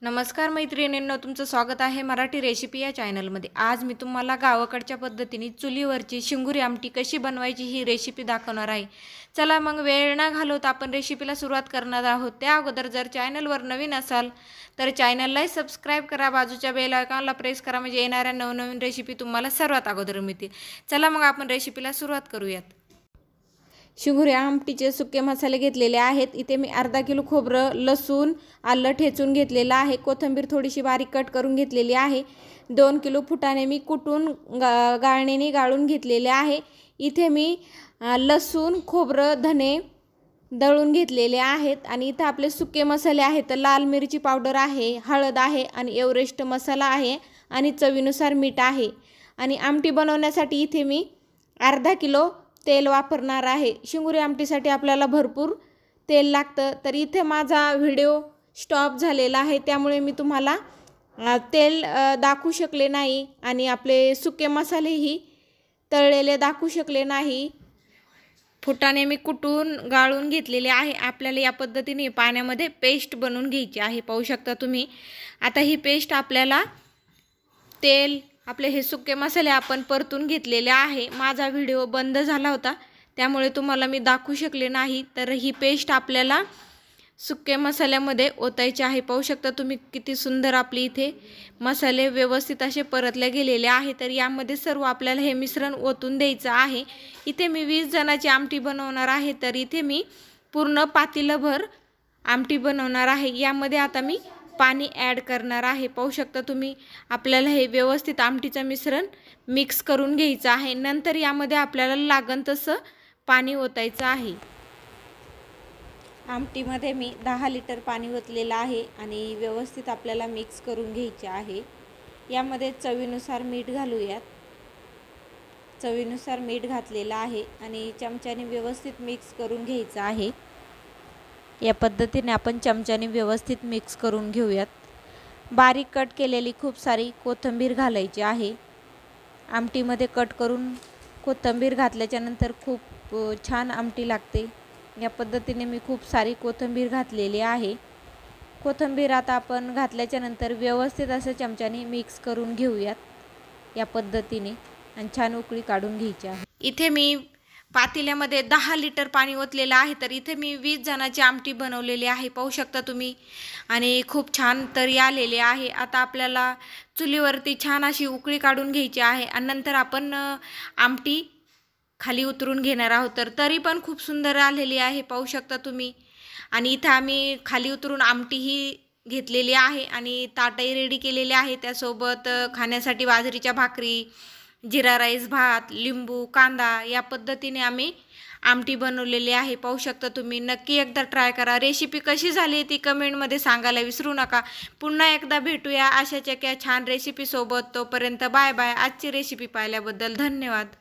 नमस्कार मैत्रिणींनो, तुमचं स्वागत आहे मराठी रेसिपी या चॅनलमध्ये। आज मी तुम्हाला गावाकडच्या पद्धतीने चुलीवरची शिंगुरी आमटी कशी बनवायची ही रेसिपी दाखवणार आहे। चला मग वेळ न घालवता आपण रेसिपीला सुरुवात करणार आहोत। त्या अगोदर जर चॅनलवर नवीन असाल तर चॅनलला सबस्क्राइब करा, बाजूच्या बेल आयकॉनला प्रेस करा, म्हणजे येणाऱ्या नवनवीन रेसिपी तुम्हाला सर्वात अगोदर मिळतील। चला मग आपण रेसिपीला सुरुवात करूयात। शिंगुरी आमटीचे सुके मसाले घेतलेले आहेत। इथे मी अर्धा किलो खोबरं, लसूण, आलं ठेचून घेतलेलं आहे। कोथिंबीर थोडीशी बारीक कट करून घेतलेली आहे। 2 किलो फुटाणे मी कुटून गाळणीने गाळून घेतलेले आहे। इथे मी लसूण, खोबरं, धने दळून घेतलेले आहेत। आणि इथे आपले सुके मसाले आहेत। लाल मिरची पावडर आहे, हळद आहे आणि एव्हरेस्ट मसाला आहे आणि चवीनुसार मीठ आहे। आणि आमटी बनवण्यासाठी इथे मी अर्धा किलो तेल वापरणार आहे। शिंगुरी आमटीसाठी आपल्याला भरपूर तेल लागतं, तर इथे माझा व्हिडिओ स्टॉप झालेला आहे, त्यामुळे मी तुम्हाला तेल दाखवू शकले नाही आणि आपले सुके मसालेही तळलेले दाखवू शकले नाही। फुटाणे मी कुटून गाळून घेतलेले आहे। आपल्याला या पद्धतीने पाण्यामध्ये पेस्ट बनवून घ्यायची आहे, पाहू शकता तुम्ही। आता ही पेस्ट आपल्याला तेल आपले हे सुके मसाले आपण परतून घेतलेले आहे। माझा व्हिडिओ बंद झाला होता, त्यामुळे तुम्हाला मी दाखवू शकले नाही। तर ही पेस्ट आपल्याला सुके मसाल्यामध्ये ओतायची आहे। पाहू शकता तुम्ही किती सुंदर आपली इथे मसाले व्यवस्थित असे परतले गेलेले आहे। तर यामध्ये सर्व आपल्याला हे मिश्रण ओतून द्यायचं आहे। इथे मी 20 जणांची आमटी बनवणार आहे, तर इथे मी पूर्ण पातेलभर आमटी बनवणार आहे। यामध्ये आता मी पाणी ॲड करणार आहे। पाहू शकता तुम्ही, आपल्याला हे व्यवस्थित आमटीचं मिश्रण मिक्स करून घ्यायचं आहे। नंतर यामध्ये आपल्याला लागण तसं पाणी ओतायचं आहे। आमटीमध्ये मी 10 लिटर पाणी ओतलेलं आहे आणि व्यवस्थित आपल्याला मिक्स करून घ्यायचे आहे। यामध्ये चवीनुसार मीठ घालूयात। चवीनुसार मीठ घातलेलं आहे आणि चमच्याने व्यवस्थित मिक्स करून घ्यायचं आहे। या पद्धतीने आपण चमच्याने व्यवस्थित मिक्स करून घेऊयात। बारीक कट केलेली खूप सारी कोथिंबीर घालायची आहे। आमटीमध्ये कट करून कोथिंबीर घातल्याच्या नंतर खूप छान आमटी लागते। या पद्धतीने मी खूप सारी कोथिंबीर घातलेली आहे। कोथिंबीर आता आपण घातल्याच्या नंतर व्यवस्थित असं चमच्याने मिक्स करून घेऊयात या पद्धतीने आणि छान उकळी काढून घ्यायची आहे। इथे मी पातेल्यामध्ये 10 लिटर पाणी ओतलेलं आहे, तर इथे मी 20 जणांची आमटी बनवलेली आहे, पाहू शकता तुम्ही। आणि खूप छान तरी आलेले आहे। आता आपल्याला चुलीवरती छान अशी उकळी काढून घ्यायची आहे आणि नंतर आपण आमटी खाली उतरून घेणार आहोत। तर तरी पण खूप सुंदर आलेली आहे, पाहू शकता तुम्ही। आणि इथं आम्ही खाली उतरून आमटीही घेतलेली आहे आणि ताटही रेडी केलेले आहे। त्यासोबत खाण्यासाठी बाजरीच्या भाकरी, जिरा राईस, भात, लिंबू, कांदा या पद्धतीने आम्ही आमटी बनवलेली आहे, पाहू शकता तुम्ही। नक्की एकदा ट्राय करा। रेसिपी कशी झाली ती कमेंटमध्ये सांगायला विसरू नका। पुन्हा एकदा भेटूया अशाच एका छान रेसिपी सोबत। तोपर्यंत बाय बाय। आजची रेसिपी पाहिल्याबद्दल धन्यवाद।